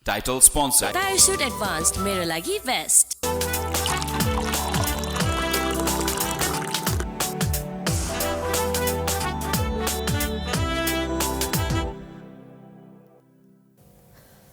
Title sponsor. Parachute Advanced मेरो लागि best.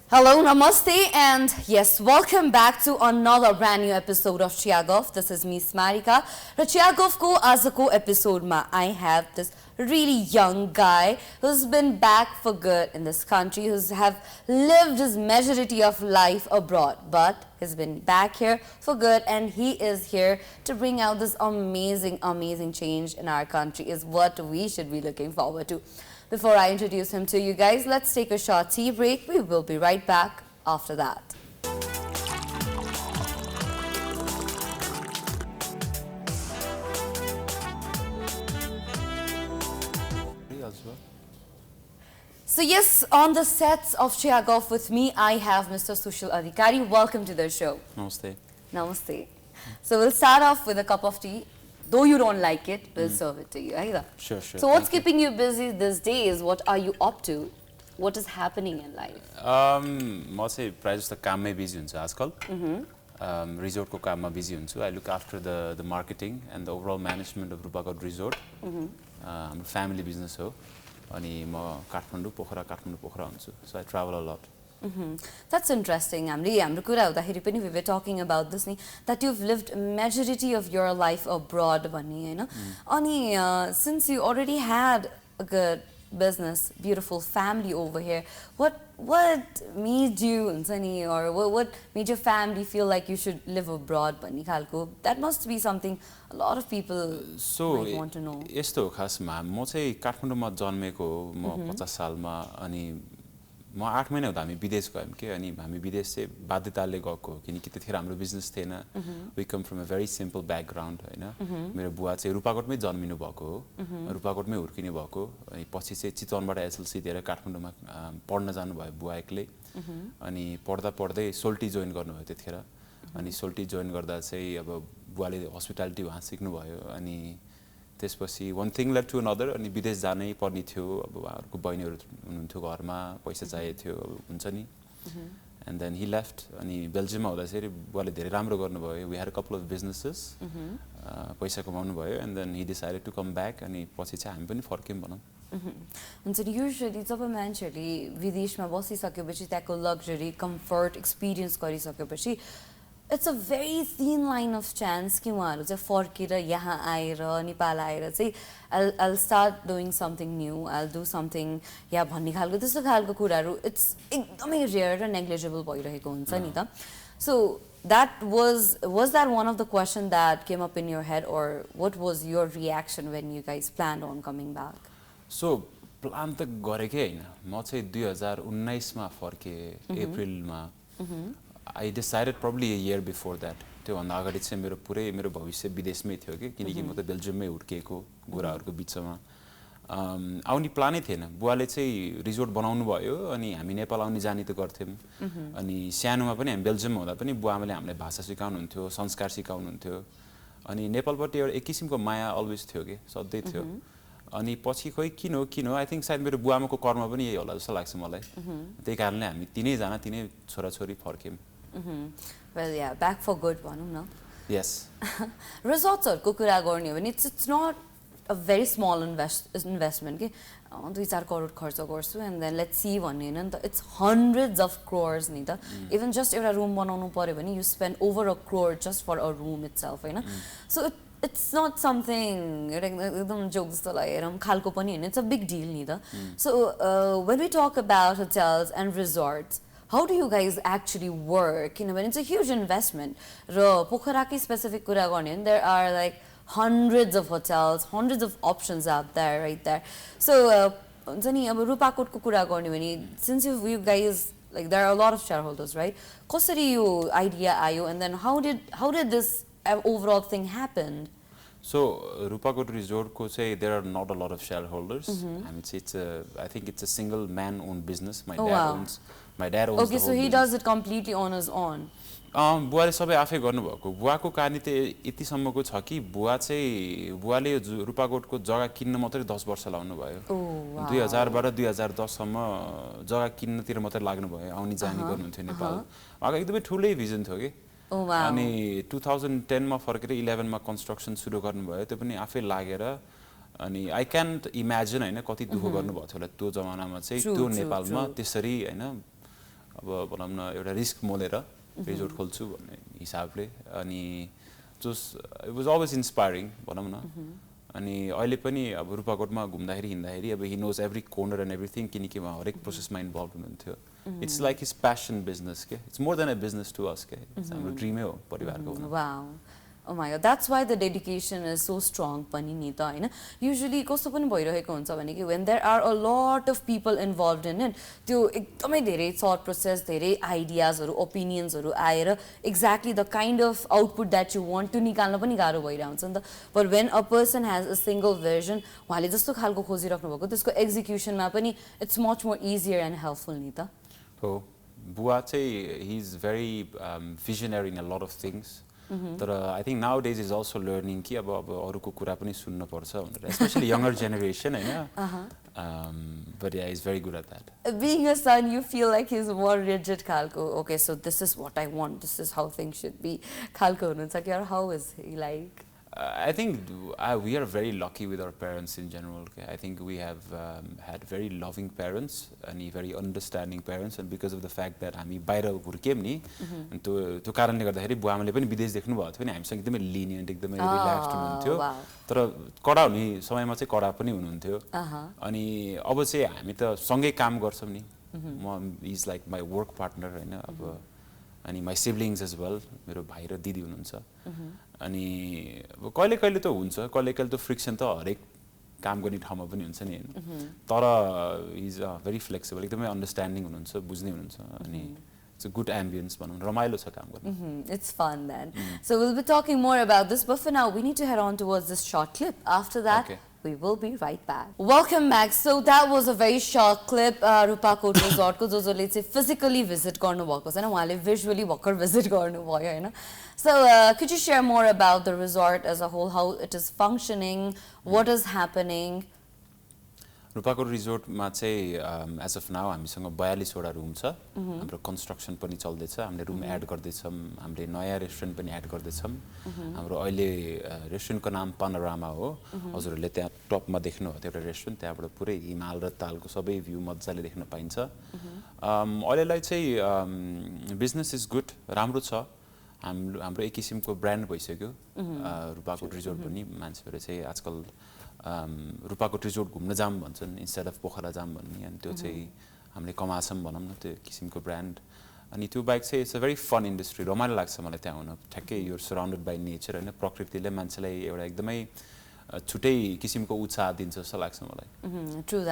Hello, namaste, and yes, welcome back to another brand new episode of Chiyaguff. This is me, Smarika. The Chiyaguff ko azako episode ma, I have this really young guy who's been back for good in this country, who's have lived his majority of life abroad, but he's been back here for good, and he is here to bring out this amazing change in our country is what we should be looking forward to. Before I introduce him to you guys, let's take a short tea break. We will be right back after that. So yes, on the sets of Chiyaguff with me, I have Mr. Shusil Adhikari. Welcome to the show. Namaste. Namaste. So we'll start off with a cup of tea. Though you don't like it, we'll serve it to you. Either. Sure. So what's keeping you busy these days? What are you up to? What is happening in life? म चाहिँ प्रायः जस्तो काममै busy हुन्छु आजकल रिजोर्टको काममा busy हुन्छु I look after the marketing and the overall management of Rupakot resort. हाम्रो family business हो अनि म काठमाडौँ पोखरा हुन्छु. So I travel a lot. That's interesting. हाम्रो कुरा हुँदाखेरि पनि we were talking about this ni that you've lived majority of your life abroad भन्ने हैन. अनि since you already had a good business, beautiful family over here, what made you हुन्छ नि or what made your family feel like you should live abroad भन्ने खालको? That must be something a lot of people might want to know. यस्तो हो खासमा म चाहिँ काठमाडौँमा जन्मेको म 50 सालमा अनि म 8 महिना हुँदा हामी विदेश गयौं के अनि हामी विदेश चाहिँ बाध्यताले गएको किनकि त्यतिखेर हाम्रो बिजनेस थिएन we come from a very simple background हैन मेरो बुवा चाहिँ रुपाकोटमै जन्मिनु भएको हो रुपाकोटमै हुर्किनु भएको अनि पछि चाहिँ चितवनबाट एसएलसी दिएर काठमाडौँमा पढ्न जानु भयो बुवा एक्लै अनि पढ्दै सोल्टी जोइन गर्नुभयो त्यतिखेर अनि सोल्टी जोइन गर्दा चाहिँ अब बुवाले हस्पिटालिटी वहाँ सिक्नु भयो अनि त्यसपछि one thing led to another अनि विदेश जानै पर्ने थियो अब उहाँहरुको बहिनीहरु हुनुहुन्थ्यो घरमा पैसा चाहिएको थियो हुन्छ नि and then he left अनि बेल्जियममा हुँदा चाहिँ बुवाले धेरै राम्रो गर्नुभयो we had a couple of businesses पैसा कमाउनु भयो and then he decided to come back अनि पछि चाहिँ हामी पनि फर्क्यौं भनौं हुन्छ नि युजुअली जब मान्छेहरुले विदेशमा बसिसकेपछि त्यहाँको लग्जरी कम्फर्ट एक्सपीरियन्स गरिसकेपछि it's a very thin line of chance कि उहाँहरु चाहिँ फर्केर यहाँ आएर नेपाल आएर चाहिँ I'll start doing something new, I'll do something या भन्ने खालको त्यस्तो खालको कुराहरु it's एकदमै rare र negligible भइरहेको हुन्छ नि त. So that was that one of the question that came up in your head or what was your reaction when you guys planned on coming back? So plan त गरेकै हैन म चाहिँ 2019 मा फर्के अप्रिलमा I decided probably a year before that. त्यो भन्दा अगाडि चाहिँ मेरो भविष्य विदेशमै थियो के किनकि म त बेल्जियममै हुर्केको गोराहरुको बीचमा आउने प्लानै थिएन बुवाले चाहिँ रिजोर्ट बनाउनु भयो अनि हामी नेपाल आउने जाने त गर्थ्यौं अनि सानोमा पनि हामी बेल्जियममा हुँदा पनि बुवाले हामीलाई भाषा सिकाउनुहुन्थ्यो संस्कार सिकाउनुहुन्थ्यो अनि नेपालबाट एउटा एक किसिमको माया अलवेज थियो के सधैं थियो अनि पछि खोइ किन हो आई थिंक सायद मेरो बुवामाको कर्म पनि यही होला जस्तो लाग्छ मलाई त्यही कारणले हामी तीनै छोराछोरी फर्क्यौं Well, yeah, back for good भनौं न. Yes. Resortsहरुको कुरा गर्ने हो भने it's not a very small investment के 2-4 करोड खर्च गर्छु and then let's see भन्ने हैन नि त it's hundreds of crores नि त even just एउटा रूम बनाउनु पर्यो भने you spend over a crore just for a room itself हैन so it's not something एकदम जोक जस्तो लागेर खालको पनि हैन it's a big deal नि त so when we talk about hotels and resorts how do you guys actually work? You know, when it's a huge investment. Pokharaकै specific कुरा गर्ने भने there are like hundreds of hotels, hundreds of options out there, right there. So, हुन्छ नि अब रुपाकोटको कुरा गर्ने भने since you guys like there are a lot of shareholders, right? कसरी यो idea आयो and then how did this overall thing happen? So Rupakot Resort ko say there are not a lot of shareholders. I mean, I think it's a single man-owned business. My dad owns My dad owns Okay, the so whole he business. does it completely on his own. बुवाले सबै आफै गर्नुभएको बुवाको कहानी चाहिँ यतिसम्मको छ कि बुवाले रूपाकोटको जग्गा किन्न मात्रै 10 वर्ष लाउनु भयो 2000बाट 2010सम्म जग्गा किन्नतिर मात्रै लाग्नु भयो आउने जाने गर्नुहुन्थ्यो नेपाल उहाँको एकदमै ठुलै भिजन थियो कि अनि 2010 मा फर्केर 11 मा कन्स्ट्रक्सन सुरु गर्नुभयो त्यो पनि आफै लागेर अनि आई क्यान्ट इमेजिन हैन कति दुःख गर्नुभएको थियो होला त्यो जमानामा चाहिँ त्यो नेपालमा त्यसरी हैन अब भनौँ न एउटा रिस्क मोलेर रिजोर्ट खोल्छु भन्ने हिसाबले अनि इट वाज अलवेज इन्स्पायरिङ भनौँ न अनि अहिले पनि अब रूपाकोटमा घुम्दाखेरि हिँड्दाखेरि अब he knows every corner and everything किनकि उहाँ हरेक प्रोसेसमा इन्भल्भ हुनुहुन्थ्यो it's like his passion business के it's more than a business to us के हाम्रो ड्रिमै हो परिवारको Wow. Oh my god, that's why the dedication is so strong pani ni ta हैन usually कस्तो पनि भइरहेको हुन्छ भने कि when there are a lot of people involved in it त्यो एकदमै धेरै thought process धेरै ideas हरु opinions हरु आएर exactly the kind of output that you want to निकाल्न पनि गाह्रो भइरा हुन्छ नि त but when a person has a single vision उहाँले जस्तो खालको खोजिराख्नु भएको त्यसको execution मा पनि it's much more easier and helpful नि त हो बुवा चाहिँ he is very visionary in a lot of things तर I think now days is also learning कि अब अरूको कुरा पनि सुन्न पर्छ भनेर स्पेशली यंगर जेनेरेसन हैन but yeah he's very good at that being a son you feel like he's more rigid khalko okay so this is what I want this is how things should be khalko hununcha ki or how is he like I think we are very lucky with our parents in general. Okay? I think we have had very loving parents and very understanding parents, and because of the fact that हामी बाहिर हुर्क्यौं नि अनि त्यो कारणले गर्दाखेरि बुवाआमाले पनि विदेश देख्नु भएको थियो नि हामीसँग एकदमै lenient एकदमै रिल्याक्स्ड हुनुहुन्थ्यो तर कडा हुने समयमा चाहिँ कडा पनि हुनुहुन्थ्यो अनि अब चाहिँ हामी त सँगै काम गर्छौं नि म is like my work partner हैन अब अनि माई सिब्लिङ्स एज वेल मेरो भाइ र दिदी हुनुहुन्छ अनि कहिले कहिले त हुन्छ कहिले कहिले त फ्रिक्सन त हरेक काम गर्ने ठाउँमा पनि हुन्छ नि हैन तर इज भेरी फ्लेक्सिबल एकदमै अन्डरस्ट्यान्डिङ हुनुहुन्छ बुझ्ने हुनुहुन्छ अनि it's a good ambience भनौं रमाइलो छ काम गर्न it's fun then so we'll be talking more about this but for now we need to head on towards this short clip after that we will be right back. Welcome back. So that was a very short clip. Rupakot resort ko jo le chai physically visit garnu bhako chaina uhanle visually bhakar visit garnu bhayo हैन. So could you share more about the resort as a whole, how it is functioning, what is happening? Rupakot रिजोर्टमा चाहिँ age of now हामीसँग 42 वटा room छ हाम्रो construction पनि चल्दैछ हामीले room add गर्दैछौँ हामीले नयाँ रेस्टुरेन्ट पनि एड गर्दैछौँ हाम्रो अहिले रेस्टुरेन्टको नाम पानोरामा हो हजुरहरूले त्यहाँ टपमा देख्नुहुन्छ एउटा रेस्टुरेन्ट त्यहाँबाट पुरै हिमाल र तालको सबै भ्यू मजाले देख्न पाइन्छ अहिलेलाई चाहिँ बिजनेस इज गुड राम्रो छ हाम्रो एक किसिमको ब्रान्ड भइसक्यो रूपाकोट रिजोर्ट पनि मान्छेहरू चाहिँ आजकल रूपाकोट रिजोर्ट घुम्न जाम भन्छन् इन्स्टेड अफ पोखरा जाम भन्ने अनि त्यो चाहिँ हामीले कमाछौँ भनौँ न त्यो किसिमको ब्रान्ड अनि त्यो बाइक चाहिँ it's a very fun industry रमाइलो लाग्छ मलाई त्यहाँ हुन ठ्याक्कै युर सराउन्डेड बाई नेचर होइन प्रकृतिले मान्छेलाई एउटा एकदमै छुट्टै किसिमको उत्साह दिन्छ जस्तो लाग्छ मलाई True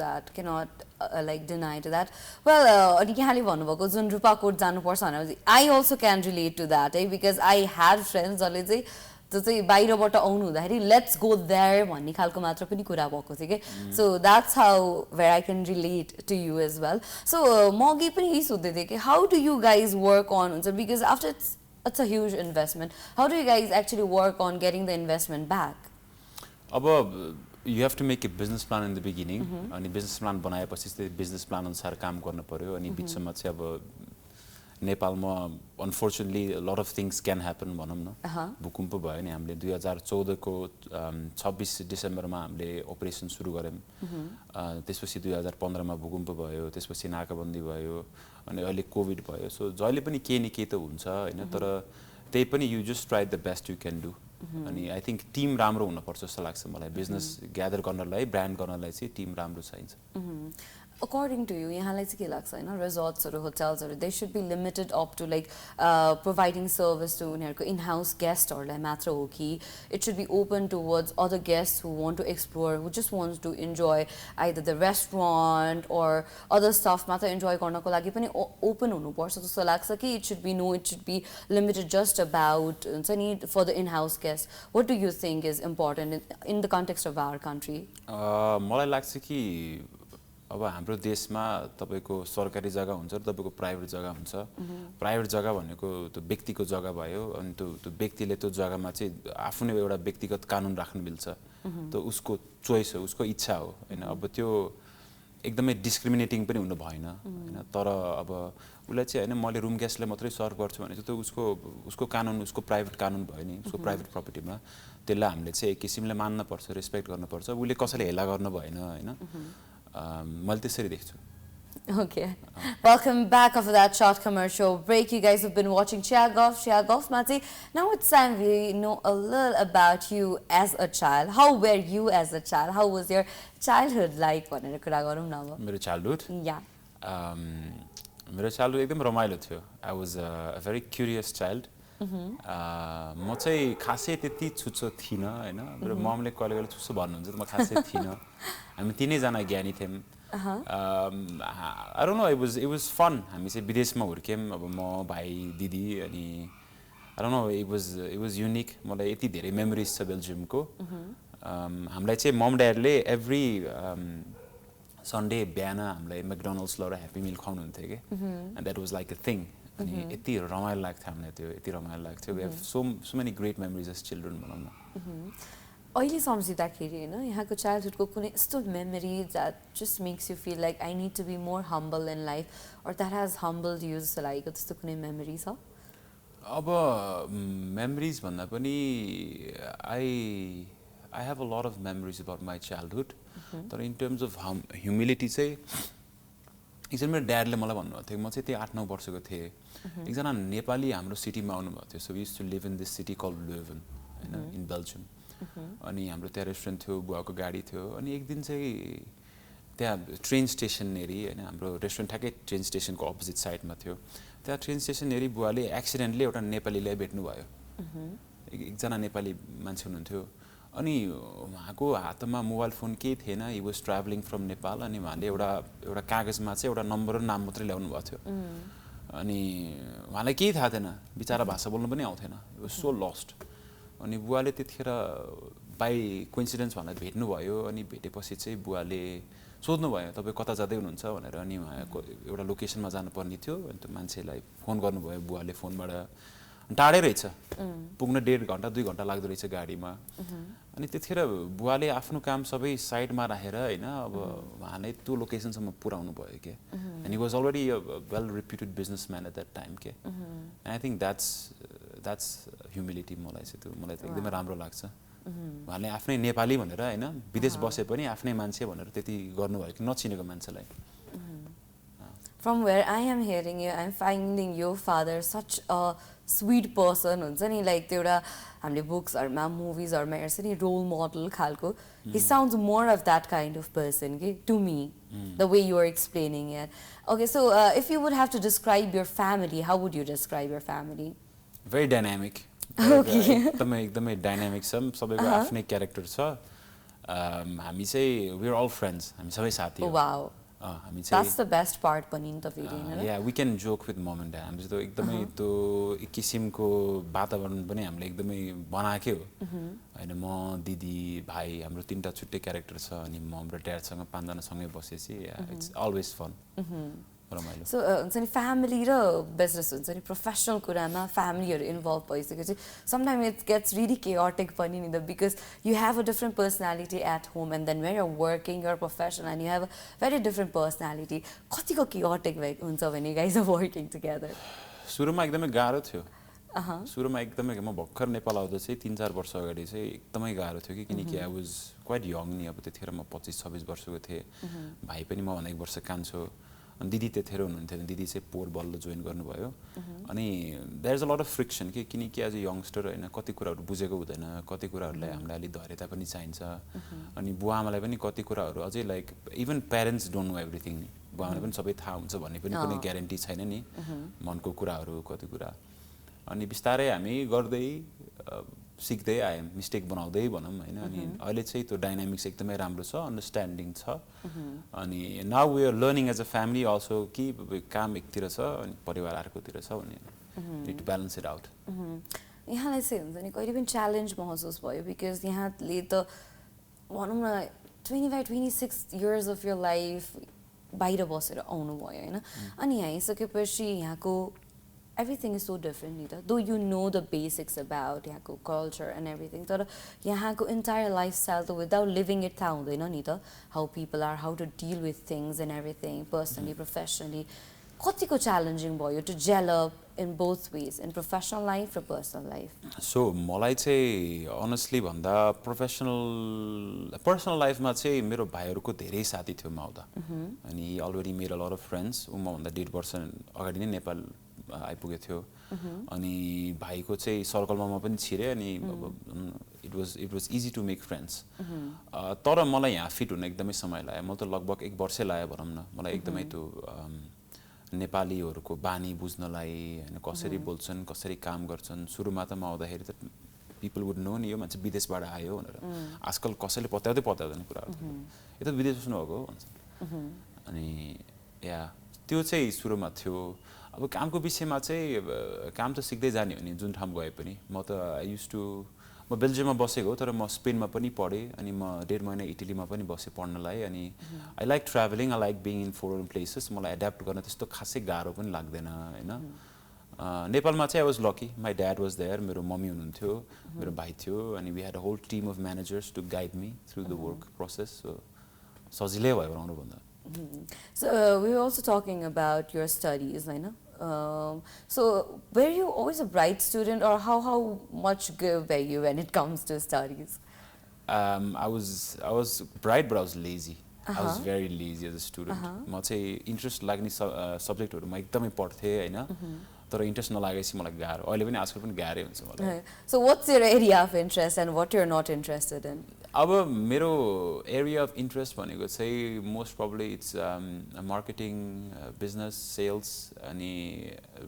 that cannot like deny to that well अनि यहाँले भन्नुभएको जुन रूपाकोट जानुपर्छ भनेपछि I also can relate to that because I had friends जसले चाहिँ त्यो चाहिँ बाहिरबाट आउनु हुँदाखेरि लेट्स गो देयर भन्ने खालको मात्र पनि कुरा भएको थियो के so that's how where I can relate to you as well so म अघि पनि यही सोध्दै थिएँ कि how do you guys work on हुन्छ because after it's a huge investment how do you guys actually work on getting the investment back अब you have to make a business plan in the beginning अनि business plan बनाएपछि चाहिँ business plan अनुसार काम गर्न पर्यो अनि बिचमा चाहिँ अब नेपालमा unfortunately a lot of things can happen भनौँ न भूकम्प भयो नि हामीले 2014 को 26 डिसेम्बरमा हामीले अपरेसन सुरु गर्यौं त्यसपछि 2015 मा भूकम्प भयो त्यसपछि नाकाबन्दी भयो अनि अहिले कोभिड भयो सो जहिले पनि के न के त हुन्छ हैन तर त्यही पनि you just try the best you can do अनि आई थिंक टिम राम्रो हुन पर्छ जस्तो लाग्छ मलाई बिजनेस ग्यादर गर्नलाई ब्रान्ड गर्नलाई चाहिँ टिम राम्रो चाहिन्छ According to you, यहाँलाई चाहिँ के लाग्छ हैन resorts or hotels or they should be limited up to like providing service to उनीहरुको in-house guests हरूलाई मात्र हो कि it should be open towards other guests who want to explore who just wants to enjoy either the restaurant or other stuff मात्र enjoy गर्नको लागि पनि open हुनुपर्छ जस्तो लाग्छ कि it should be no it should be limited just about हुन्छ नि for the in-house guests what do you think is important in the context of our country मलाई लाग्छ कि अब हाम्रो देशमा तपाईको सरकारी जग्गा हुन्छ र तपाईको प्राइभेट जग्गा हुन्छ प्राइभेट जग्गा भनेको त्यो व्यक्तिको जग्गा भयो अनि त्यो व्यक्तिले त्यो जग्गामा चाहिँ आफ्नो एउटा व्यक्तिगत कानुन राख्न मिल्छ त्यो उसको चोइस हो उसको इच्छा हो हैन अब त्यो एकदमै डिस्क्रिमिनेटिङ पनि हुनु भएन हैन तर अब उसलाई चाहिँ हैन मैले रुम गेस्टलाई मात्रै सर्भ गर्छु भने त्यो उसको कानुन उसको प्राइभेट कानुन भयो नि उसको प्राइभेट प्रपर्टीमा त्यसलाई हामीले चाहिँ एक किसिमले मान्न पर्छ रेस्पेक्ट गर्न पर्छ उसले कसैले हेला गर्न भएन हैन मैले त्यसरी देख्छु Okay. Welcome back after that short commercial break. You guys have been watching Chiyaguff. Chiyaguff, Mati. Now it's time we know a little about you as a child. How were you as a child? How was your childhood like? मेरो childhood? Yeah. मेरो childhood एकदम रमाइलो थियो. I was a very curious child. म चाहिँ खासै त्यति छुच्चो थिइन हैन मेरो ममले कहिले छुच्चो भन्नुहुन्छ म खासै थिइन हामी तीनै जना ज्ञानी थियौं I don't know it was fun हामी चाहिँ विदेशमा हुर्क्यौं अब म भाइ दिदी अनि I don't know it was unique मलाई यति धेरै मेमोरिज छ बेल्जियमको हामीलाई चाहिँ मम ड्याडले एभ्री सन्डे बिहान हामीलाई मैकडोनल्ड्स लएर ह्यापी मिल खुवाउनुहुन्थ्यो के and that was like a thing अनि यति रमाइलो लाग्थ्यो हामीलाई त्यो यति रमाइलो लाग्थ्यो we have so many great memories as children भनौं न अहिले सम्झिँदाखेरि हैन यहाँको चाइल्डहुडको कुनै यस्तो memory that just makes you feel like I need to be more humble in life or that has humbled you जस्तो लागेको त्यस्तो कुनै मेमोरी छ अब मेमोरिज भन्दा पनि I have a lot of memories about my childhood तर in terms of humility चाहिँ एकजना मेरो ड्याडले मलाई भन्नुभएको थियो म चाहिँ त्यही 8-9 वर्षको थिएँ एकजना नेपाली हाम्रो सिटीमा आउनु भएको थियो so we used to live in this city called Leuven हैन in Belgium अनि हाम्रो त्यहाँ रेस्टुरेन्ट थियो बुवाको गाडी थियो अनि एक दिन चाहिँ त्यहाँ ट्रेन स्टेसन नेरी हैन हाम्रो रेस्टुरेन्ट ठ्याक्कै ट्रेन स्टेसनको अपोजिट साइडमा थियो त्यहाँ ट्रेन स्टेसन नेरी बुवाले एक्सिडेन्टली एउटा नेपालीलाई भेट्नु भयो एकजना नेपाली मान्छे हुनुहुन्थ्यो अनि उहाँको हातमा मोबाइल फोन केही थिएन he was travelling from Nepal अनि उहाँले एउटा कागजमा चाहिँ एउटा नम्बर र नाम मात्रै ल्याउनु भएको थियो अनि उहाँलाई केही थाहा थिएन बिचारा भाषा बोल्नु पनि आउँथेन इट वाज सो लस्ट अनि बुवाले त्यतिखेर बाइ कोइन्सिडेन्स भनेर भेट्नु भयो अनि भेटेपछि चाहिँ बुवाले सोध्नु भयो तपाईँ कता जाँदै हुनुहुन्छ भनेर अनि उहाँको एउटा लोकेसनमा जानुपर्ने थियो अनि त्यो मान्छेलाई फोन गर्नुभयो बुवाले फोनबाट टाढै रहेछ पुग्न 1.5 घण्टा 2 घण्टा लाग्दो रहेछ गाडीमा अनि त्यतिखेर बुवाले आफ्नो काम सबै साइडमा राखेर हैन अब उहाँले त्यो लोकेसनसम्म पुर्याउनु भयो के and he was already a well reputed businessman at that time के and I think that's humility मलाई चाहिँ त्यो मलाई एकदमै राम्रो लाग्छ उहाँले आफ्नै नेपाली भनेर हैन विदेश बसे पनि आफ्नै मान्छे भनेर त्यति गर्नुभयो कि नचिनेको मान्छेलाई From where I am hearing you, I'm finding your father such a sweet person हुन्छ नि लाइक त्यो एउटा हामीले बुक्सहरुमा मुभिजहरुमा हेर्छ नि रोल मोडल खालको he sounds more of that kind of person के to me the way you are explaining it okay so if you would have to describe your family how would you describe your family very dynamic okay एकदमै dynamic छ सबैको आफ्नै character छ हामी चाहिँ we are all friends हामी सबै साथी हो wow that's the best part पनि नि त फेरि हैन yeah we can joke with mom and dad हामी चाहिँ एकदमै त्यो एक किसिमको वातावरण पनि हामीले एकदमै बनाएकै हो हैन म दिदी भाइ हाम्रो तीनटा छुट्टै क्यारेक्टर छ अनि मम र ड्याड सँग 5 जना सँगै बसेपछि इट्स अलवेज फन रमाइलो सो हुन्छ नि फ्यामिली र बिजनेस हुन्छ नि प्रोफेसनल कुरामा फ्यामिलीहरु इन्भल्भ भइसकेपछि sometime it gets really chaotic पनि नि the because you have a different personality at home and then when you are working you are professional and you have a very different personality कतिको chaotic हुन्छ भने guys are working together सुरुमा एकदमै गाह्रो थियो सुरुमा एकदमै म भर्खर नेपाल आउँदा चाहिँ 3-4 वर्ष अगाडि चाहिँ एकदमै गाह्रो थियो कि किनकि आई वाज क्वाइट यङ नि अब त्यतिखेर म 25-26 वर्षको थिएँ भाइ पनि म भन्दा 1 वर्ष कान्छो अनि दिदी त्यतिखेर हुनुहुन्थ्यो दिदी चाहिँ पोहोर बल्ल जोइन गर्नुभयो अनि there is a lot of friction के किनकि एज अ यङस्टर हैन कति कुराहरू बुझेको हुँदैन कति कुराहरूलाई हामीलाई अलि धैर्यता पनि चाहिन्छ अनि बुवा आमालाई पनि कति कुराहरू अझै like even parents don't know everything नि बुवा आमालाई पनि सबै थाहा हुन्छ भन्ने पनि कुनै ग्यारेन्टी छैन नि मनको कुराहरू कति कुरा अनि बिस्तारै हामी गर्दै सिक्दै आयौँ मिस्टेक बनाउँदै भनौँ हैन अनि अहिले चाहिँ त्यो डाइनामिक्स एकदमै राम्रो छ अन्डरस्ट्यान्डिङ छ अनि now we are learning as a family also कि काम एकतिर छ अनि परिवार अर्कोतिर छ भन्ने need to balance it out यहाँलाई चाहिँ हुन्छ नि कहिले पनि च्यालेन्ज महसुस भयो बिकज यहाँले त भनौँ न 25-26 years of your life बाहिर बसेर आउनुभयो होइन अनि यहाँ आइसकेपछि यहाँको everything is so different ni ta though you know the basics about yahako culture and everything tara yahako entire lifestyle to without living it tha hudaina ni ta how people are, how to deal with things and everything personally professionally katiko challenging bhayo to gel up in both ways in professional life or personal life so malai chai honestly bhanda personal life ma chai mero bhaiharuko धेरै साथी थियो म आउँदा अनि he already made a lot of friends म भन्दा 1.5 वर्ष अगाडि नै नेपाल आइपुगेको थियो अनि भाइको चाहिँ सर्कलमा म पनि छिरे अनि it was easy to make friends तर मलाई यहाँ फिट हुन एकदमै समय लाग्यो म त लगभग 1 वर्षै लाग्यो भनौँ न मलाई एकदमै त्यो नेपालीहरूको बानी बुझ्नलाई हैन कसरी बोल्छन् कसरी काम गर्छन् सुरुमा त म आउँदाखेरि त पिपल वुड नो नि यो मान्छे विदेशबाट आयो भनेर आजकल कसैले पत्याउँदैन कुराहरू यो त विदेश बस्नु भएको भन्छ अनि या त्यो चाहिँ सुरुमा थियो अब कामको विषयमा चाहिँ काम त सिक्दै जाने हो नि जुन ठाउँ गए पनि म त आई युज टु म बेल्जियममा बसेको तर म स्पेनमा पनि पढेँ अनि म 1.5 महिना इटलीमा पनि बसेँ पढ्नलाई अनि I like travelling I like being in foreign places मलाई एड्याप्ट गर्न त्यस्तो खासै गाह्रो पनि लाग्दैन हैन नेपालमा चाहिँ I was lucky my dad was there मेरो मम्मी हुनुहुन्थ्यो मेरो भाइ थियो अनि we had a whole team of managers to guide me through the work process so सजिलै भयो आउनु भन्दा So we were also talking about your studies, right? So were you always a bright student, or how much good were you when it comes to studies? I was bright, but I was lazy. I was very lazy as a student. म चाहिँ interest लाग्ने सब्जेक्टहरुमा एकदमै पढ्थे हैन तर interest नलागेपछि मलाई गाह्रो अहिले पनि आजकल पनि गाह्रै हुन्छ मलाई So what's your area of interest and what you're not interested in? अब मेरो एरिया अफ इन्ट्रेस्ट भनेको चाहिँ most probably it's marketing business sales अनि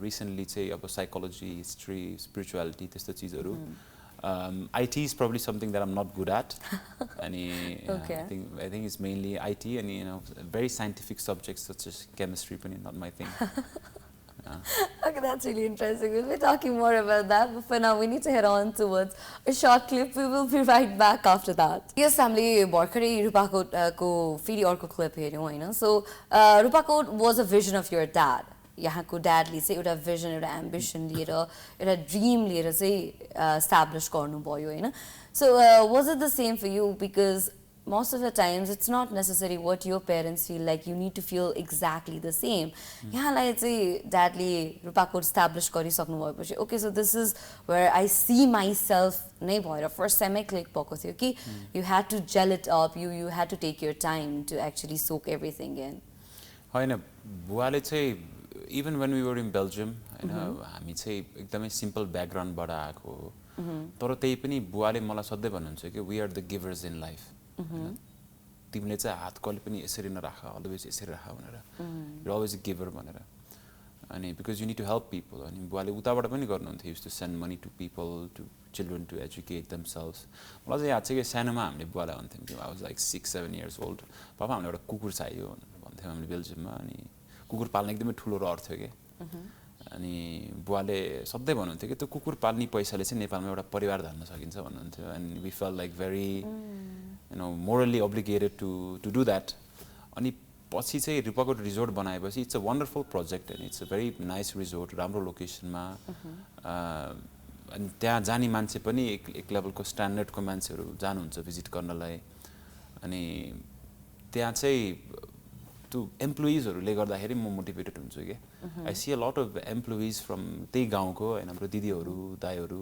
रिसेन्टली चाहिँ अब साइकोलोजी हिस्ट्री स्पिरिचुअलिटी त्यस्तो चिजहरू IT is probably something that I'm not good at and I think it's mainly IT and very scientific subjects such as chemistry but not my thing. Okay, that's really interesting. We'll be talking more about that, but for now we need to head on towards a short clip. We will be right back after that. Yes, family, Borkari Rupakot ko firi orko clip here, you know. So Rupakot was a vision of your dad. यहाँको ड्याडले चाहिँ एउटा vision एउटा ambition लिएर एउटा dream लिएर चाहिँ establish गर्नुभयो हैन so was it the same for you because most of the times it's not necessary what your parents feel like you need to feel exactly the same यहाँलाई चाहिँ ड्याडले रुपाकोट establish गरिसक्नु भएपछि okay so this is where I see myself नै भएर first टाइममै click भएको थियो कि you had to gel it up you had to take your time to actually soak everything in होइन बुवाले चाहिँ even when we were in Belgium होइन हामी चाहिँ एकदमै सिम्पल ब्याकग्राउन्डबाट आएको तर त्यही पनि बुवाले मलाई सधैँ भन्नुहुन्छ कि we are the givers in life तिमीले चाहिँ हात कहिले पनि यसरी नराख अलवेज यसरी राख भनेर यु अलवेज गिभर भनेर अनि because you need to help people अनि बुवाले उताबाट पनि गर्नुहुन्थ्यो used to send money to people to children to educate themselves मलाई चाहिँ याद छ कि सानोमा हामीले बुवालाई भन्थ्यौँ कि I was like 6-7 years old पापा हामीलाई एउटा कुकुर चाहियो भनेर भन्थ्यौँ हामीले बेल्जियममा अनि कुकुर पाल्न एकदमै ठुलो रहर थियो कि अनि बुवाले सधैँ भन्नुहुन्थ्यो कि त्यो कुकुर पाल्ने पैसाले चाहिँ नेपालमा एउटा परिवार धान्न सकिन्छ भन्नुहुन्थ्यो and we felt like very morally obligated to do that अनि पछि चाहिँ रुपाकोट रिजोर्ट बनाएपछि it's a wonderful project and it's a very nice resort राम्रो लोकेसनमा अनि त्यहाँ जाने मान्छे पनि एक लेभलको स्ट्यान्डर्डको मान्छेहरू जानुहुन्छ भिजिट गर्नलाई अनि त्यहाँ चाहिँ त्यो एम्प्लोइजहरूले गर्दाखेरि म मोटिभेटेड हुन्छु कि I see a lot of employees from त्यही गाउँको होइन हाम्रो दिदीहरू दाइहरू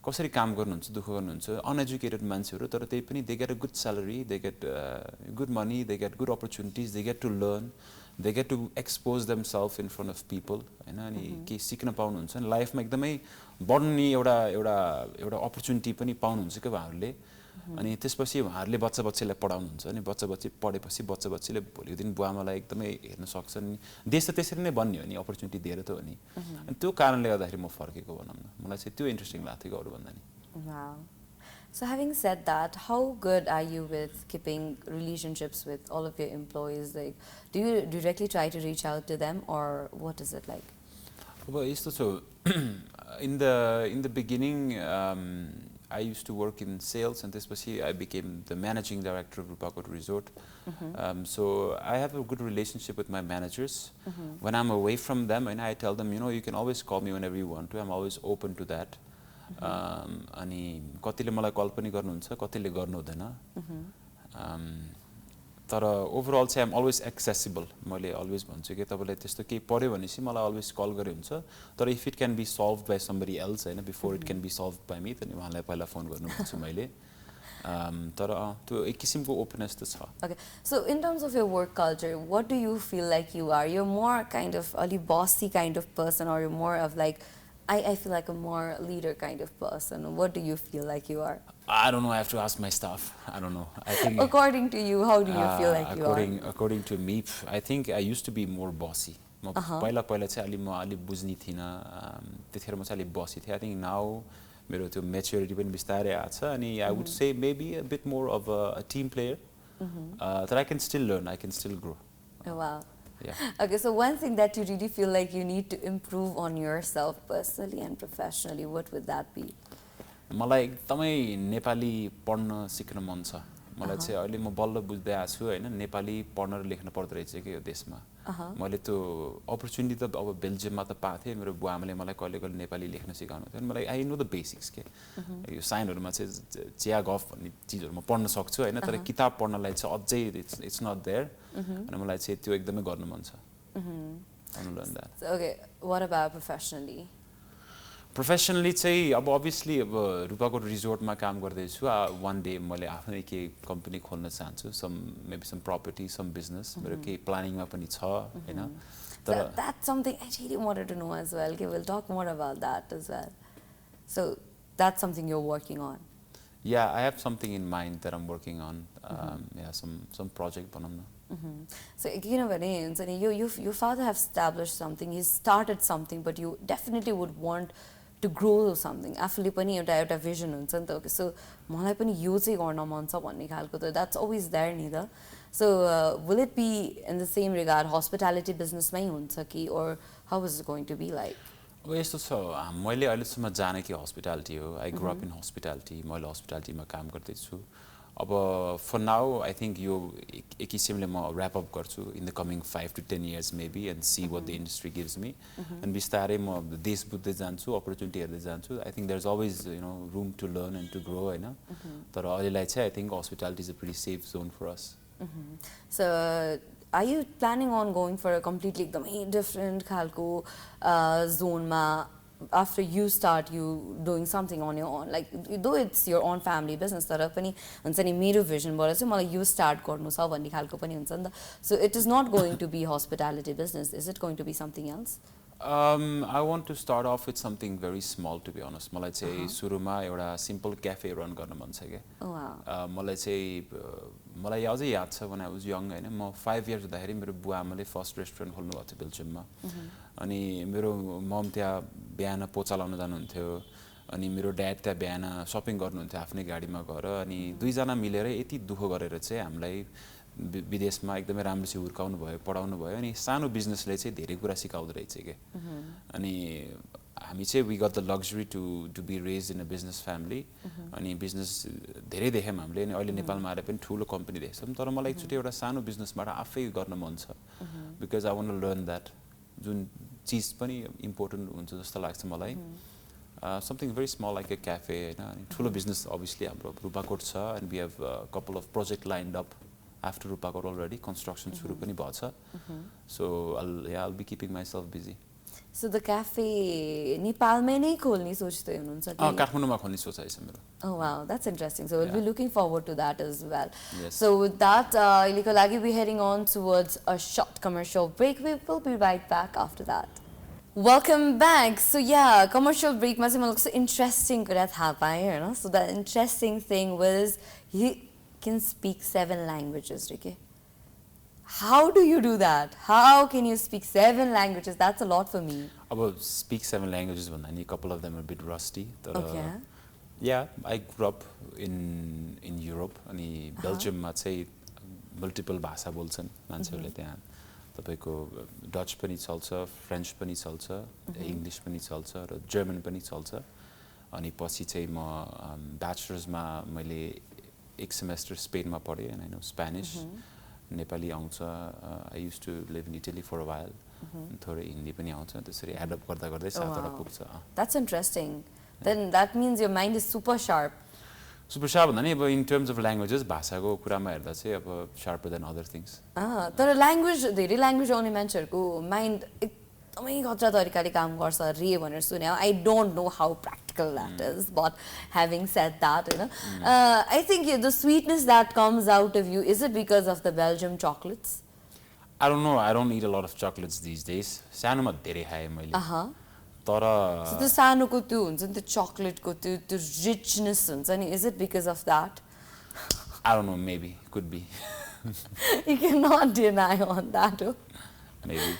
कसरी काम गर्नुहुन्छ दुःख गर्नुहुन्छ अनएजुकेटेड मान्छेहरू तर त्यही पनि they get a good salary they get good money they get good opportunities they get to learn they get to expose them self in front of people होइन अनि केही सिक्न पाउनुहुन्छ लाइफमा एकदमै बढ्ने एउटा अपर्च्युनिटी पनि पाउनुहुन्छ कि उहाँहरूले अनि त्यसपछि उहाँहरूले बच्चालाई पढाउनुहुन्छ अनि बच्ची पढेपछि बच्चीले भोलिको दिन बुवाआमालाई एकदमै हेर्न सक्छन् देश त त्यसरी नै बन्ने हो नि अपर्च्युनिटी दिएर त हो नि अनि त्यो कारणले गर्दाखेरि म फर्केको भनौँ न मलाई चाहिँ त्यो इन्ट्रेस्टिङ लाग्थ्यो कि अरूभन्दा नि Wow. So having said that, how good are you with keeping relationships with all of your employees? Like, do you directly try to reach out to them, or what is it like? Well, यस्तो छ in the beginning I used to work in sales, and त्यसपछि I became the managing director of Rupakot Resort. So I have a good relationship with my managers. When I'm away from them, and I tell them, you know, you can always call me whenever you want to. I'm always open to that. अनि कतिले मलाई call पनि गर्नुहुन्छ, कतिले गर्नु हुँदैन. तर overall चाहिँ I'm always accessible. मैले always भन्छु कि तपाईलाई त्यस्तो केही पर्यो भनेपछि मलाई always कल गरे हुन्छ. तर if it can be solved by somebody else, हैन, before it can be solved by me, then उहाँलाई पहिला फोन गर्नु भन्छु मैले. तर त्यो एक किसिमको openness त छ. Okay, so in terms of your work culture, what do you feel like you are? You're more kind of a bossy kind of person, or you're more of like, I feel like a more leader kind of person. What do you feel like you are? I don't know. I have to ask my staff. I don't know. I think according to you, how do you feel like you are? According to me, I think I used to be more bossy. पहिला चाहिँ अलि बुझ्नी थिइन. त्यतिखेर म चाहिँ अलि bossy थिए. I think now मेरो त्यो maturity पनि बिस्तारै आछ अनि I would say maybe a bit more of a team player. That I can still learn. I can still grow. Oh, wow. Yeah. Okay, so one thing that you really feel like you need to improve on yourself personally and professionally, what would that be? मलाई एकदमै नेपाली पढ्न सिक्न मन छ. मलाई चाहिँ अहिले म बल्ल बुझ्दै आछु हैन, नेपाली पढ्न र लेख्न पर्दो रहेछ के यो देशमा. मैले त्यो अपर्च्युनिटी त अब बेल्जियममा त पाथे. मेरो बुवाआमाले मलाई कहिले कहिले नेपाली लेख्न सिकाउनु थियो. मलाई आई नो द बेसिक्स के. यो साइनहरुमा चाहिँ चिया गफ भन्ने चीजहरु म पढ्न सक्छु हैन, तर किताब पढ्नलाई चाहिँ अझै इट्स नट देयर. अनि मलाई चाहिँ त्यो एकदमै गर्न मन छ. Okay, what about professionally? Professionally चाहिँ अब obviously अब रूपाकोट रिजोर्टमा काम गर्दै छु. One day मैले आफ्नै के कम्पनी खोल्न चाहन्छु. Maybe some property, some business. मेरो के प्लानिङमा पनि छ हैन. That's something I really wanted to know as well. Okay, we'll talk more about that as well. So that's something you're working on. Yeah, I have something in mind that I'm working on. Yeah, some project बनाउन. So your father has established something. He started something, but you definitely would want to grow something. आफूले पनि एउटा vision हुन्छ नि त. Okay, so मलाई पनि यो चाहिँ गर्न मन छ भन्ने खालको त that's always there नि त. So will it be in the same regard hospitality business मै हुन्छ कि, or how is it going to be like? अब यस्तो छ, मैले अहिलेसम्म जाने कि hospitality हो. I grew up in hospitality. मैले hospitality मा काम गर्दै छु. अब for now I think यो एक किसिमले म wrap up गर्छु in the coming 5 to 10 years maybe and see what the industry gives me. And बिस्तारै म देश बुझ्दै जान्छु, opportunity हेर्दै जान्छु. I think there's always, you know, room to learn and to grow हैन. तर अहिलेलाई चाहिँ I think hospitality is a pretty safe zone for us. So are you planning on going for a completely different खालको zone मा after you start doing something on your own, like though it's your own family business, तर पनि हुन्छ नि मेरो vision बाट चाहिँ मलाई यो start गर्नु छ भन्ने खालको पनि हुन्छ नि त. So it is not going to be hospitality business. Is it going to be something else? I want to start off with something very small, to be honest. मलाई चाहिँ सुरुमा एउटा simple cafe run गर्न मन छ के. Oh wow. मलाई अझै याद छ when I was young हैन, म 5 years हुँदाखेरि मेरो बुवाआमाले फर्स्ट रेस्टुरेन्ट खोल्नु भएको थियो बेल्जियममा. अनि मेरो मम त्यहाँ बिहान पोचा लाउन जानुहुन्थ्यो. अनि मेरो ड्याड त्यहाँ बिहान शपिङ गर्नुहुन्थ्यो आफ्नै गाडीमा गएर. अनि दुईजना मिलेर यति दुःख गरेर चाहिँ हामीलाई विदेशमा एकदमै राम्रोसित हुर्काउनु भयो, पढाउनु भयो. अनि सानो बिजनेसले चाहिँ धेरै कुरा सिकाउँदै रहेछ के. अनि हामी चाहिँ we got the luxury to be raised in a business family. अनि बिजनेस धेरै देख्यौँ हामीले. अनि अहिले नेपालमा आएर पनि ठुलो कम्पनी देख्छौँ. तर मलाई एकचोटि एउटा सानो बिजनेसबाट आफै गर्न मन छ. Because I want to learn that. जुन चीज पनि इम्पोर्टेन्ट हुन्छ जस्तो लाग्छ मलाई. Something very small like a cafe हैन. ठुलो बिजनेस obviously हाम्रो रूपाकोट छ, and we have a couple of project lined up after Rupakot already. Construction सुरु पनि भएको छ. So I'll be keeping myself busy. So the cafe नेपालमै नै खोल्ने सोच्दै हुनुहुन्छ कि? काठमाडौँमा खोल्ने सोचाइ छ मेरो. Oh wow, that's interesting. So we'll be looking forward to that as well. Yes. So with that, अहिलेको लागि we're heading on towards a short commercial break. We will be right back after that. Welcome back. So yeah, commercial break मा चाहिँ मलाई कस्तो interesting कुरा थाहा पाएँ हैन. So the interesting thing was he can speak 7 languages, okay? How do you do that? How can you speak 7 languages? That's a lot for me. About speak 7 languages, but a couple of them are a bit rusty. Okay. Yeah, I grew up in Europe. And Belgium, I'd say multiple भाषा बोल्छन् मान्छेहरूले त्यहाँ. तपाईको Dutch पनि चल्छ, French पनि चल्छ, English पनि चल्छ र जर्मन पनि चल्छ. अनि पछि चाहिँ म ब्याचलर्समा मैले एक सेमेस्टर स्पेनमा पढेँ and I know Spanish Nepali आउँछ I used to live in Italy for a while थोरै हिन्दी पनि आउँछ त्यसरी एडप्ट गर्दा गर्दै सातवटा पुग्छ That's interesting. Then that means your mind is super sharp. Super sharp भन्दा नि अब इन टर्म्स अफ ल्याङ्ग्वेजेस भाषाको कुरामा हेर्दा चाहिँ अब शार्पर देन अदर थिङ्स तर ल्याङ्ग्वेज धेरै ल्याङ्ग्वेज आउने मान्छेहरूको माइन्ड एकदमै खतरा तरिकाले काम गर्छ रे भनेर सुने I don't know how practical that is but having said that होइन I think the sweetness that comes out of you is it because of the Belgium chocolates I don't know. I don't eat a lot of chocolates these days. सानोमा धेरै खाएँ मैले तर त्यो सानोको त्यो हुन्छ नि त्यो चकलेटको त्यो रिचनेस हुन्छ नि is it because of that I don't know, maybe, could be. You can not deny on that हो Maybe.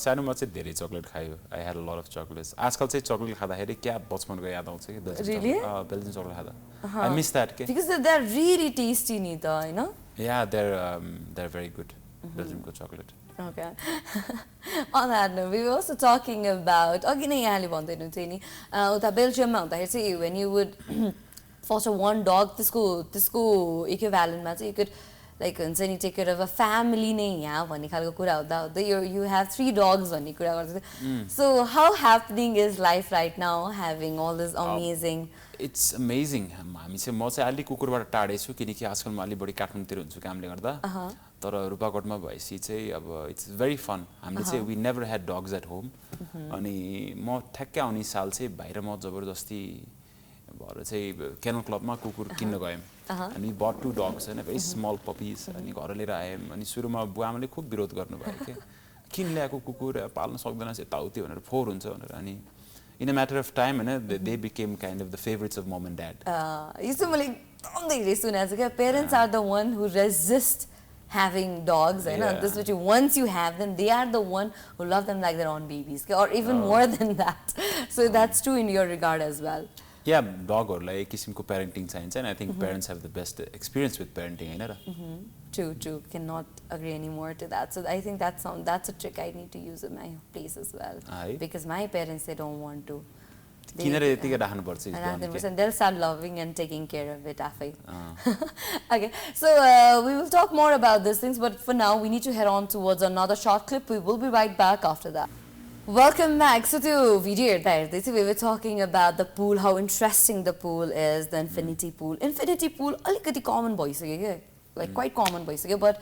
सानोमा चाहिँ धेरै चकलेट खायो I had a lot of chocolates आजकल चाहिँ चकलेट खाँदाखेरि क्या बचपनको याद आउँछ कि बेल्जियम चकलेट खाँदा आई मिस द्याट के because they are really tasty नि त होइन या they're very good बेल्जियमको चकलेट Okay. On that note, we were also talking about अघि नै यहाँले भन्दै हुनुहुन्थ्यो नि उता बेल्जियममा हुँदाखेरि चाहिँ when you would foster one dog त्यसको इक्विभ्यालेन्टमा चाहिँ you could like हुन्छ नि take care of a family नै यहाँ भन्ने खालको कुरा हुँदा हुँदै you have 3 dogs भन्ने कुरा गर्दै so how happening is life right now having all this amazing it's amazing हामी चाहिँ म चाहिँ अलिक कुकुरबाट टाढै छु किनकि आजकल म अलिक बढी काठमाडौँतिर हुन्छु कामले गर्दा तर रूपाकोटमा भएपछि चाहिँ अब इट्स भेरी फन हामीले चाहिँ we never had dogs at home अनि म ठ्याक्कै आउने साल चाहिँ बाहिर म जबरजस्ती भएर चाहिँ केनल क्लबमा कुकुर किन्न गयौँ अनि बट 2 डग्स होइन भेरी स्मल पपिज अनि घर लिएर आयौँ अनि सुरुमा बुवाआमाले खुब विरोध गर्नुभयो के किन ल्याएको कुकुर पाल्न सक्दैन यताउति भनेर फोहोर हुन्छ भनेर अनि in a matter of time they became kind of the favorites of mom and dad यो चाहिँ मैले एकदम धेरै सुनेको छु क्या parents are the one who resist having dogs होइन त्यसपछि once you have them they are the one who love them like their own babies or even more than that so that's true in your regard as well yeah dogहरूलाई एक किसिमको parenting चाहिन्छ and I think parents have the best experience with parenting हैन र True. Cannot agree any more to that. So I think that's a trick I need to use in my place as well. Because my parents, they don't want to. They'll start loving and taking care of it after. Okay, so we will talk more about these things, but for now we need to head on towards another short clip. We will be right back after that. Welcome back. So to video we were talking about the pool, how interesting the pool is, the infinity pool. Infinity pool, alikati common voice like quite common basically, but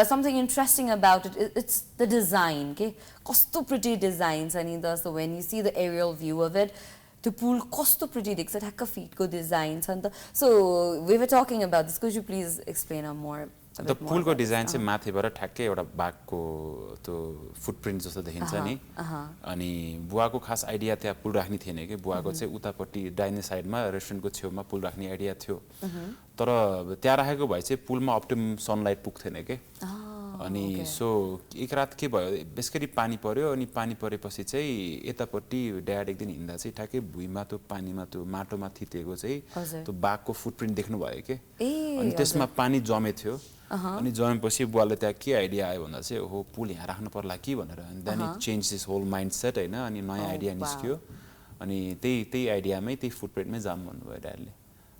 something interesting about it, it's the design, okay? Kosto pretty designs, and so when you see the aerial view of it, the pool kosto pretty diksa thakka feet ko designs and so we were talking about this. Could you please explain more? The pool ko design चाहिँ माथिबाट ठ्याक्कै एउटा बाघको त्यो footprint जस्तो देखिन्छ नि अनि बुवाको खास आइडिया त्यहाँ पुल राख्ने थिएन कि बुवाको चाहिँ उतापट्टि दाहिने साइडमा रेस्टुरेन्टको छेउमा पुल राख्ने आइडिया थियो तर त्यहाँ राखेको भए चाहिँ पुलमा अप्टिमम सनलाइट पुग्थेन के अनि सो एक रात के भयो बेसिकली पानी पर्यो अनि पानी परेपछि चाहिँ यतापट्टि ड्याड एक दिन हिँड्दा चाहिँ ठ्याक्कै भुइँमा त्यो पानीमा त्यो माटोमा थितेको चाहिँ त्यो बाघको फुटप्रिन्ट देख्नु भयो के अनि त्यसमा पानी जमे थियो अनि जमेपछि बुवाले त्यहाँ के आइडिया आयो भन्दा चाहिँ ओहो पुल यहाँ राख्नु पर्ला कि भनेर अनि then it change this whole mindset होइन अनि नयाँ आइडिया निस्क्यो अनि त्यही आइडियामै त्यही फुटप्रिन्टमै जाम भन्नुभयो ड्याडले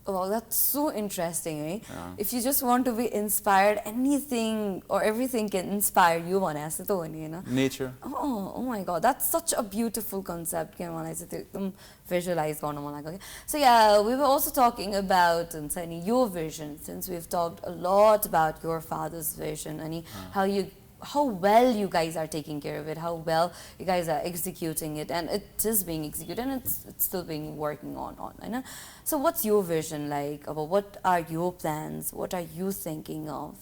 Wow, that's so interesting, right? If you just want to be inspired, anything or everything can inspire you. Nature. Oh my God, that's such a beautiful concept. Visualize. So yeah, we were also talking about your vision, since we've talked a lot about your father's vision and how well you guys are taking care of it, how well you guys are executing it, and it is being executed and it's still being working on. So what's your vision like? About what are your plans? What are you thinking of?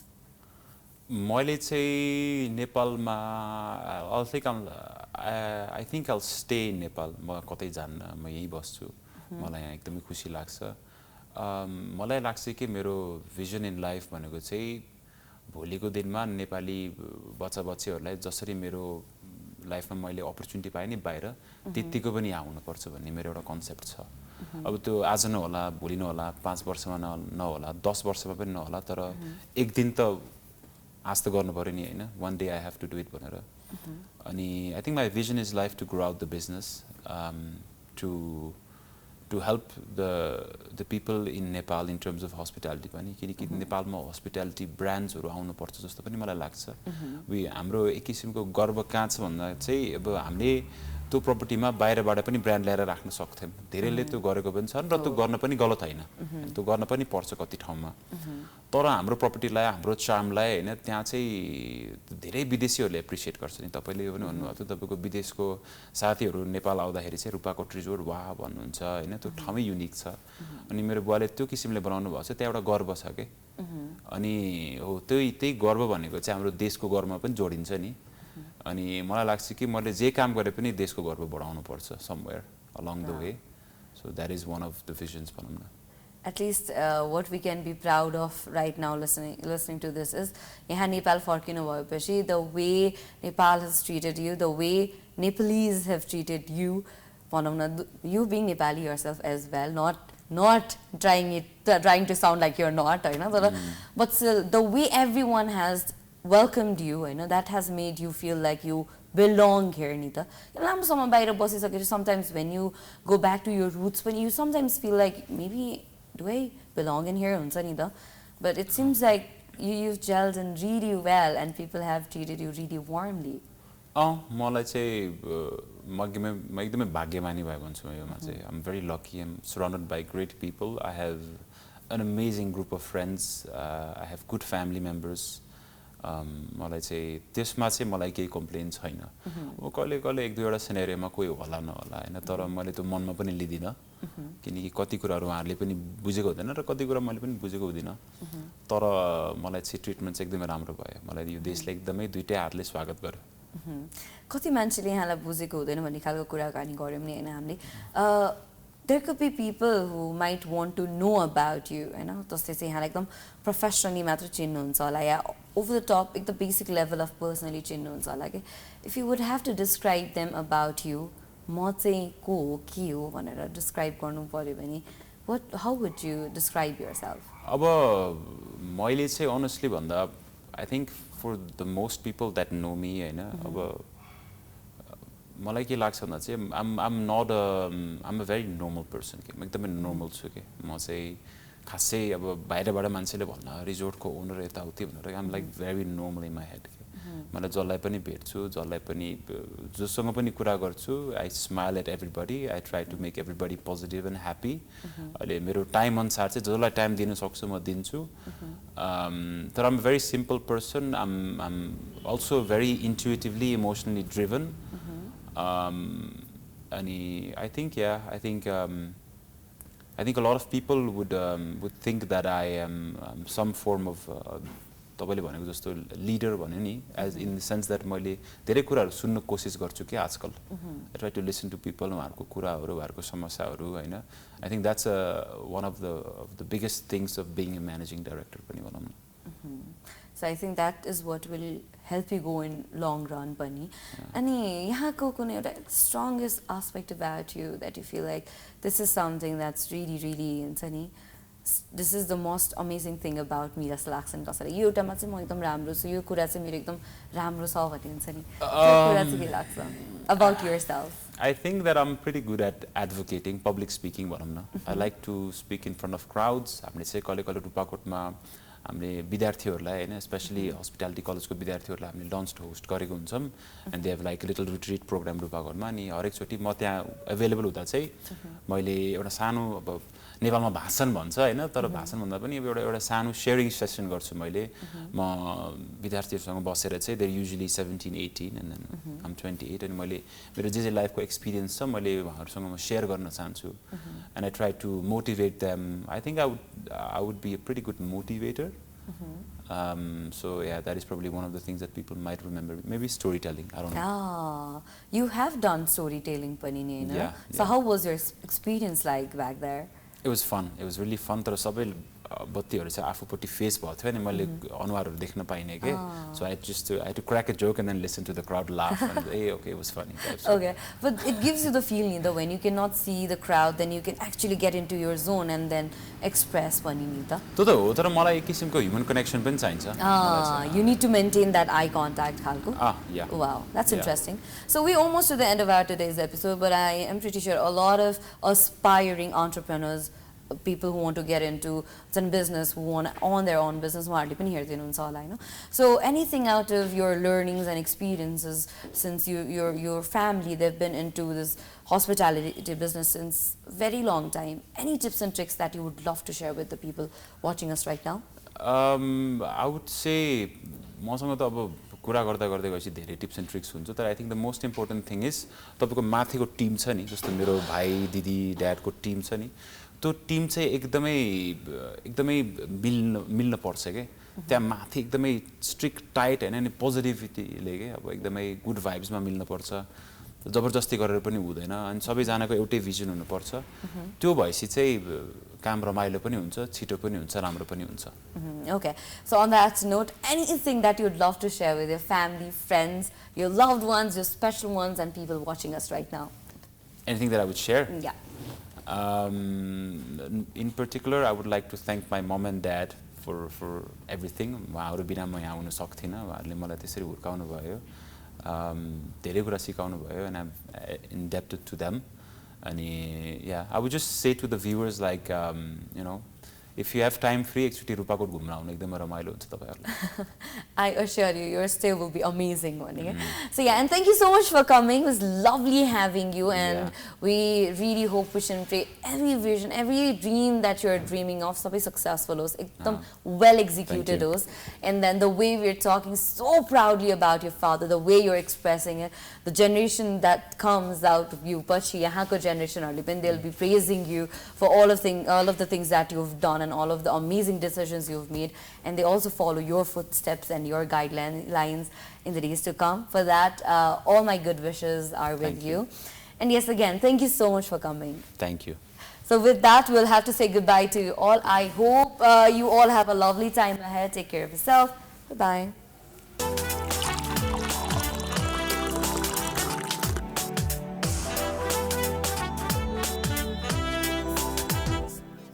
मैले चाहिँ नेपालमा I think I'll stay in Nepal. म कतै जान्न म यही बस्छु मलाई यहाँ एकदमै खुसी लाग्छ मलाई लाग्छ कि मेरो vision in life भनेको चाहिँ भोलिको दिनमा नेपाली बच्चा-बच्चीहरूलाई जसरी मेरो लाइफमा मैले अपर्च्युनिटी पाएँ नि बाहिर त्यतिको पनि यहाँ हुनुपर्छ भन्ने मेरो एउटा कन्सेप्ट छ अब त्यो आज नहोला भोलि नहोला 5 वर्षमा नहोला 10 वर्षमा पनि नहोला तर एक दिन त आज त गर्नु पर्यो नि हैन one day I have to do it भनेर अनि I think my vision is life to grow out the business to help the people in Nepal in terms of hospitality पनि किनकि नेपालमा hospitality brands हरु आउनु पर्छ जस्तो पनि मलाई लाग्छ हाम्रो एक किसिमको गर्व कहाँ छ भन्दा चाहिँ अब हामीले त्यो प्रपर्टीमा बाहिरबाट पनि ब्रान्ड ल्याएर राख्न सक्थ्यौं धेरैले त्यो गरेको पनि छन् र त्यो गर्न पनि गलत हैन त्यो गर्न पनि पर्छ कति ठाउँमा तर हाम्रो प्रपर्टीलाई हाम्रो चार्मलाई हैन त्यहाँ चाहिँ धेरै विदेशीहरुले एप्रिशिएट गर्छ नि तपाईले यो पनि भन्नुभएको थियो तपाईको विदेशको साथीहरु नेपाल आउँदाखेरि चाहिँ रूपाकोट रिजोर्ट वाह भन्नुहुन्छ हैन त्यो ठाउँै युनिक छ अनि मेरो बुवाले त्यो किसिमले बनाउनु भएको छ त्यहाँ एउटा गर्व छ के अनि हो त्यही गर्व भनेको चाहिँ हाम्रो देशको गर्वमा पनि जोडिन्छ नि अनि मलाई लाग्छ कि मैले जे काम गरे पनि देशको गर्व बढाउनु पर्छ somewhere along the way so that is one of the visions भनौं न At least what we can be proud of right now listening to this is यहाँ नेपाल फर्किनु भएपछि the way Nepal has treated you, the way Nepalese have treated you, भनौं न you being Nepali yourself as well, not trying to sound like you're not, हैन but still the way everyone has welcomed you, that has made you feel like you belong here नि त राम्रोसँग बाहिर बसिसकेपछि sometimes when you go back to your roots when you sometimes feel like maybe do I belong in here हुन्छ नि त but it seems like you've gelled in really well and people have treated you really warmly मलाई चाहिँ म एकदमै भाग्यमानी भए भन्छु म योमा चाहिँ I'm very lucky I'm surrounded by great people I have an amazing group of friends I have good family members मलाई चाहिँ त्यसमा चाहिँ मलाई केही कम्प्लेन छैन म कहिले एक दुईवटा सिनेरियोमा कोही होला नहोला हैन तर मैले त्यो मनमा पनि लिदिन किनकि कति कुराहरु उहाँहरुले पनि बुझेको हुँदैन र कति कुरा मैले पनि बुझेको हुँदिन तर मलाई चाहिँ ट्रिटमेन्ट चाहिँ एकदमै राम्रो भयो मलाई यो देशले एकदमै दुईटै हातले स्वागत गर्यो कति मान्छेले यहाँलाई बुझेको हुँदैन भन्ने खालको कुराकानी गर्यौं नि हैन हामीले there could be people who might want to know about you जस्तै चाहिँ यहाँलाई एकदम प्रोफेसनली मात्र चिन्नुहुन्छ होला या over the top the basic level of personally चिन्नुहुन्छ होला के if you would have to describe them about you म चाहिँ को हो के हो भनेर describe गर्नु पर्यो भने how would you describe yourself अब मैले चाहिँ honestly भन्दा I think for the most people that know me हैन अब मलाई के लाग्छ भन्दा चाहिँ I'm a very normal person के म एकदमै नर्मल छु के म चाहिँ खासै अब बाहिरबाट मान्छेले भन्न रिजोर्टको ओनर यताउति भनेर I'm like very normal in my head के मलाई जसलाई पनि भेट्छु जसलाई पनि जोसँग पनि कुरा गर्छु I smile at everybody I try to make everybody positive and happy अहिले मेरो टाइम अनुसार चाहिँ जसलाई टाइम दिन सक्छु म दिन्छु तर I'm a very simple person I'm also very intuitively emotionally driven and I think a lot of people would think that I am some form of तपाईले भनेको जस्तो leader भन्यो नि as in the sense that मैले धेरै कुराहरु सुन्न कोसिस गर्छु के आजकल I try to listen to people उहाँहरुको कुराहरु उहाँहरुको समस्याहरु हैन I think that's one of the biggest things of being a managing director पनि भनौं न So I think that is what will help you go in long run pani ani yahako kunai euta strongest aspect about you that you feel like this is something that's really हुन्छ नि this is the most amazing thing about me जस्तो लाग्छ नि कसैलाई यो एउटामा चाहिँ म एकदम राम्रो छु यो कुरा चाहिँ मेरो एकदम राम्रो छ भन्ने हुन्छ नि त्यो कुरा चाहिँ के लाग्छ about yourself I think that I'm pretty good at advocating public speaking भनौं न I like to speak in front of crowds हामीले चाहिँ कहिले रूपाकोटमा हामीले विद्यार्थीहरुलाई हैन स्पेशली हस्पिटालिटी कलेजको विद्यार्थीहरुलाई हामीले लन्च होस्ट गरेको हुन्छौं and they have like little retreat program रूपाकोटमा अनि हरेक चोटी म त्यहाँ अवेलेबल हुँदा चाहिँ मैले एउटा सानो अब नेपालमा भाषण भन्छ हैन तर भाषण भन्दा पनि अब एउटा सानो शेयरिङ सेसन गर्छु मैले म विद्यार्थीहरुसँग बसेर चाहिँ they usually 17 18 and then I'm 28 अनि मैले मेरो जे लाइफको एक्सपीरियन्स छ मैले उहाँहरुसँग म शेयर गर्न चाहन्छु and I try to motivate them I think I would be a pretty good motivator so yeah that is probably one of the things that people might remember maybe storytelling I don't know you have done storytelling pani ni yeah so how was your experience like back there It was fun. It was really fun. तर सबै बत्तीहरू चाहिँ आफूपट्टि face भएको थियो अनि मैले अनुहारहरू देख्न पाइने के so I to crack a joke and then listen to the crowd laugh and uh okay it was funny Okay, but it gives you the feeling that when you cannot see the crowd, then you can actually get into your zone and then express pani ni ta. त्यो त हो तर मलाई एक किसिमको human connection पनि चाहिन्छ You need to maintain that eye contact, Khalko. yeah. Wow, that's Yeah. interesting. So we're almost to the end of our today's episode, but I am pretty sure a lot of aspiring entrepreneurs, people who want to get into some business, who want to own their own business, so anything out of your learnings and experiences since your family, they've been into this hospitality business since very long time, any tips and tricks that you would love to share with the people watching us right now? I would say मसँग त अब कुरा गर्दा गर्दै गएपछि धेरै tips and tricks हुन्छ तर I think the most important thing is तपाईँको माथिको टिम छ नि जस्तो मेरो भाइ दिदी ड्याडको टिम छ नि त्यो टिम चाहिँ एकदमै मिल्न पर्छ क्या त्यहाँ माथि एकदमै स्ट्रिक्ट टाइट होइन नि पोजिटिभिटीले के अब एकदमै गुड भाइब्समा मिल्नुपर्छ जबरजस्ती गरेर पनि हुँदैन अनि सबैजनाको एउटै भिजन हुनुपर्छ त्यो भएपछि चाहिँ काम रमाइलो पनि हुन्छ छिटो पनि हुन्छ राम्रो पनि हुन्छ Okay, so on that note, anything that you'd love to share with your family, friends, your loved ones, your special ones, and people watching us right now? Anything that I would share? Yeah. In particular, I would like to thank my mom and dad for everything. उहाँहरू बिना म यहाँ आउन सक्थिनँ उहाँहरूले मलाई त्यसरी हुर्काउनु भयो धेरै कुरा सिकाउनु भयो and I'm indebted to them. अनि yeah, I would just say to the viewers like you know, if you have time free, एकचोटि रूपाकोट घुम्न आउनु एकदमै रमाइलो हुन्छ तपाईहरुलाई. I assure you, your stay will be amazing one. So yeah, and thank you so much for coming. It was lovely having you, and we really hope, wish and pray every vision, every dream that you're dreaming of, sabai successful hos, ekdam well executed hos. And then the way we're talking so proudly about your father, the way you're expressing it, the generation that comes out of you, pachi yahako generation harle pani they'll be praising you for all of the things that you've done and all of the amazing decisions you've made, and they also follow your footsteps and your guidelines in the days to come. For that, all my good wishes are with you. And yes, again, thank you so much for coming. Thank you. So with that, we'll have to say goodbye to you all. I hope you all have a lovely time ahead. Take care of yourself. Bye-bye.